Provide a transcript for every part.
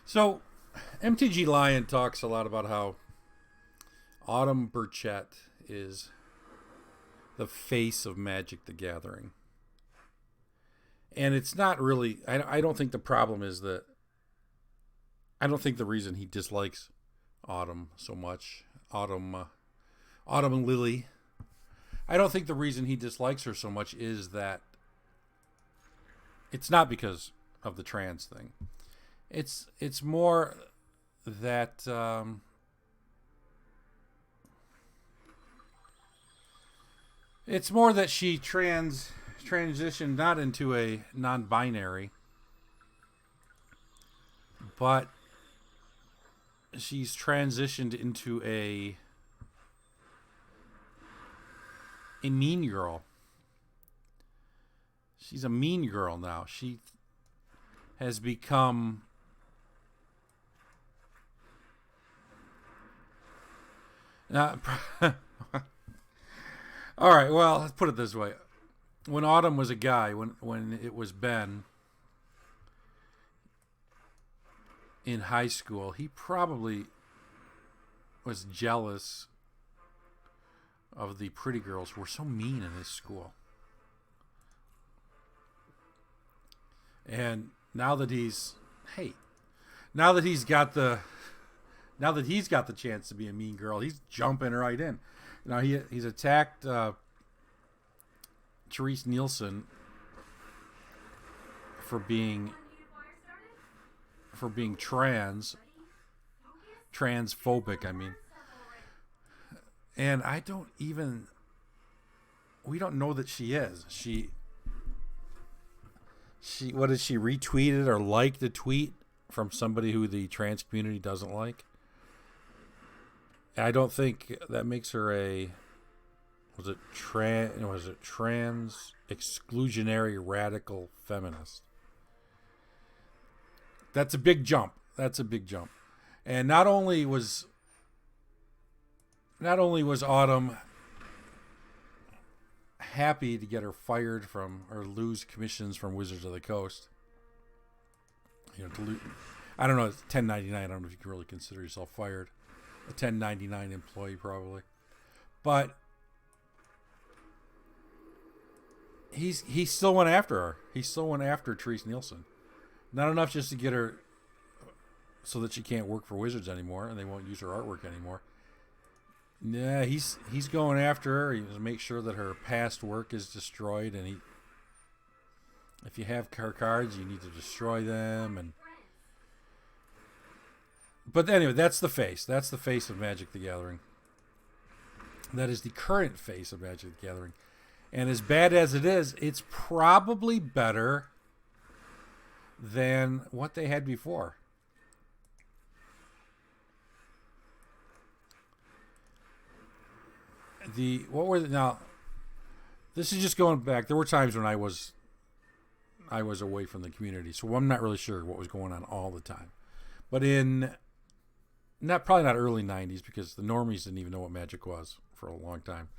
So, MTG Lion talks a lot about how Autumn Burchett is the face of Magic the Gathering. And it's not really, I don't think the problem is that, I don't think the reason he dislikes Autumn so much, Autumn and Lily, I don't think the reason he dislikes her so much is that it's not because of the trans thing. It's more that it's more that she transitioned not into a non-binary, but she's transitioned into a mean girl. She's a mean girl now. She has become All right. Well, let's put it this way: when Autumn was a guy, when it was Ben in high school, he probably was jealous of the pretty girls who were so mean in his school. And now that now that he's got the chance to be a mean girl, he's jumping right in. Now he's attacked Therese Nielsen for being transphobic. I mean, and we don't know that she is. She what did she retweeted or liked a tweet from somebody who the trans community doesn't like? I don't think that makes her was it trans exclusionary radical feminist. That's a big jump. And not only was Autumn happy to get her fired from or lose commissions from Wizards of the Coast. I don't know, it's 1099. I don't know if you can really consider yourself fired. A 1099 employee probably. But he still went after her. He still went after Therese Nielsen. Not enough just to get her so that she can't work for Wizards anymore and they won't use her artwork anymore. Yeah, he's going after her. He to make sure that her past work is destroyed, and if you have her cards, you need to destroy them. But anyway, that's the face. That's the face of Magic the Gathering. That is the current face of Magic the Gathering, and as bad as it is, it's probably better than what they had before. Now this is just going back. There were times when I was away from the community, so I'm not really sure what was going on all the time. But in probably not early 90s, because the normies didn't even know what Magic was for a long time.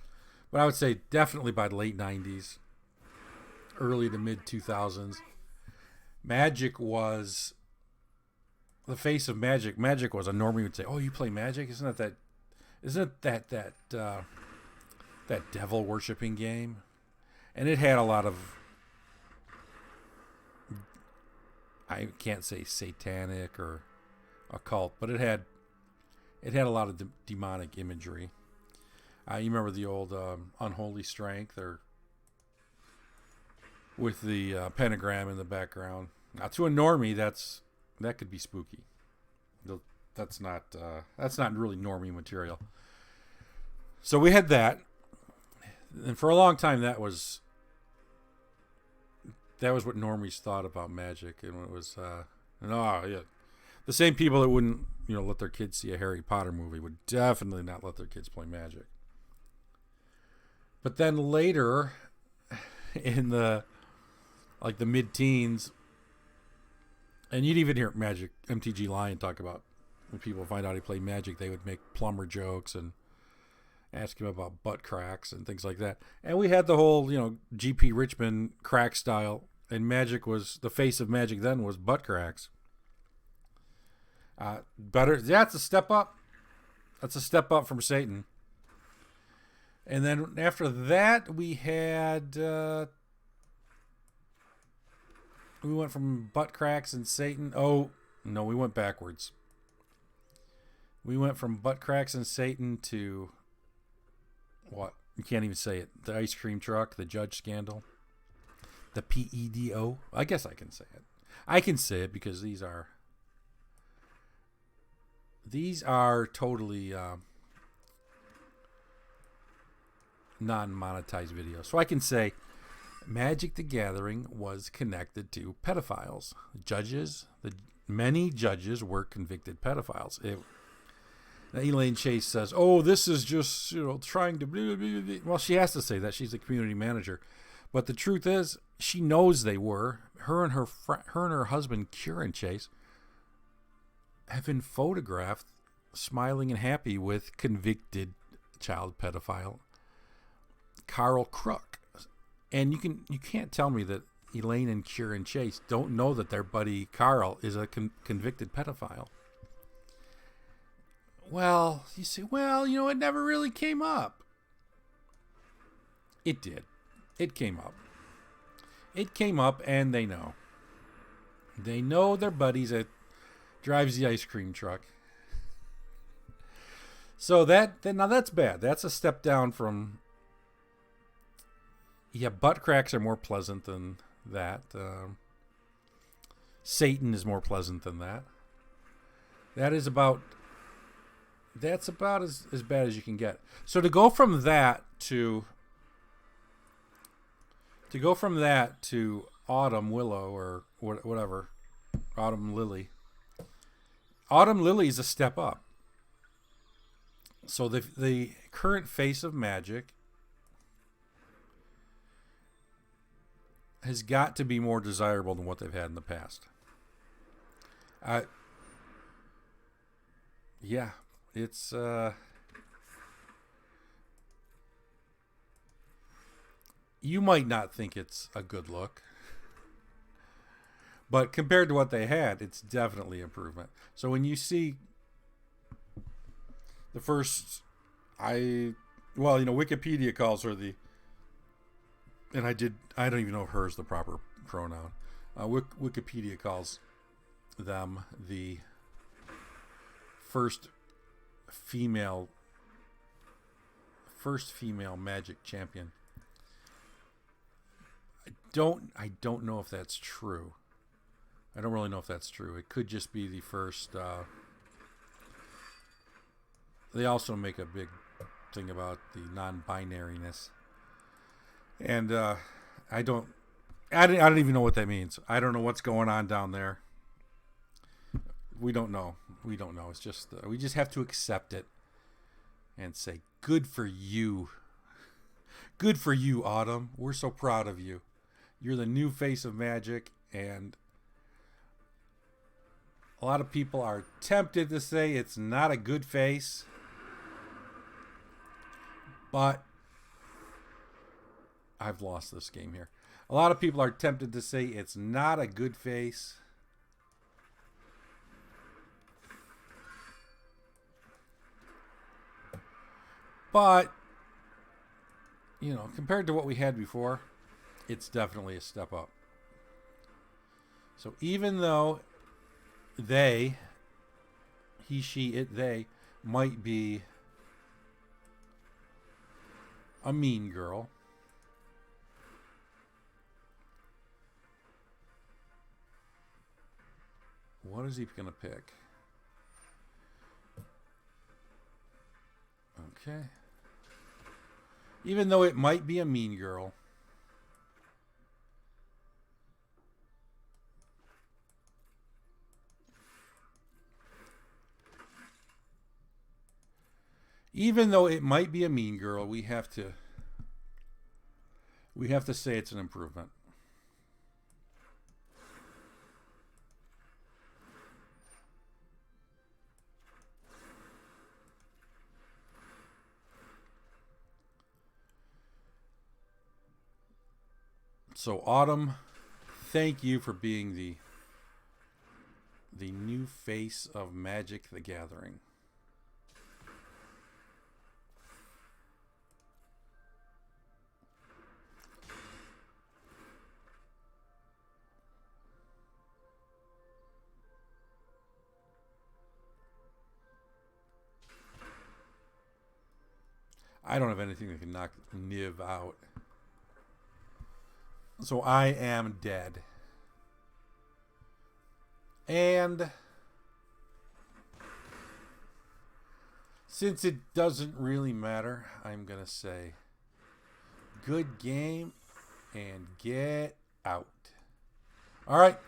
But I would say definitely by the late 90s, early to mid 2000s, Magic was the face of Magic. Magic was a normie would say, "Oh, you play Magic? Isn't that devil worshipping game?" And it had a lot of, I can't say satanic or occult, but it had a lot of demonic imagery. You remember the old Unholy Strength, or with the pentagram in the background. Now, to a normie, that could be spooky. That's not really normie material. So we had that. And for a long time, that was what normies thought about Magic, and it was the same people that wouldn't let their kids see a Harry Potter movie would definitely not let their kids play Magic. But then later, in the mid-teens, and you'd even hear MTG Lion talk about when people find out he played Magic, they would make plumber jokes and ask him about butt cracks and things like that. And we had the whole, GP Richmond crack style, and Magic was, the face of Magic then was butt cracks. Better. Yeah, it's a step up. That's a step up from Satan. And then after that, we had we went from butt cracks and Satan. Oh no, we went backwards. We went from butt cracks and Satan to what? You can't even say it. The ice cream truck, the judge scandal, the PEDO. I guess I can say it. I can say it because these are totally non-monetized videos. So I can say Magic the Gathering was connected to pedophiles. Many judges were convicted pedophiles. Elaine Chase says, "Oh, this is just trying to." Blah, blah, blah. Well, she has to say that she's the community manager, but the truth is, she knows they were. Her and her husband, Kieran Chase, have been photographed smiling and happy with convicted child pedophile Carl Crook. And you can't tell me that Elaine and Kieran Chase don't know that their buddy Carl is a convicted pedophile. Well, you say, it never really came up. It did. It came up. It came up, and they know. They know their buddies that drives the ice cream truck. So now that's bad. That's a step down from. Yeah, butt cracks are more pleasant than that. Satan is more pleasant than that. That's about as bad as you can get. So to go from that to Autumn Willow or whatever, Autumn Lily. Autumn Lily is a step up. So the current face of Magic has got to be more desirable than what they've had in the past. Yeah, it's you might not think it's a good look, but compared to what they had, it's definitely improvement. So when you see the first, Wikipedia calls her and I don't even know if her is the proper pronoun. Wikipedia calls them the first female Magic champion. I don't know if that's true. I don't really know if that's true. It could just be the first. They also make a big thing about the non-binariness. And I don't even know what that means. I don't know what's going on down there. We don't know. It's just we just have to accept it and say, "Good for you. Good for you, Autumn. We're so proud of you. You're the new face of Magic." And a lot of people are tempted to say it's not a good face, but I've lost this game here. A lot of people are tempted to say it's not a good face. But, compared to what we had before, it's definitely a step up. So even though they might be a mean girl, what is he going to pick? Okay. Even though it might be a mean girl, we have to say it's an improvement. So Autumn, thank you for being the new face of Magic the Gathering. I don't have anything that can knock Niv out. So I am dead. And since it doesn't really matter, I'm going to say good game and get out. All right.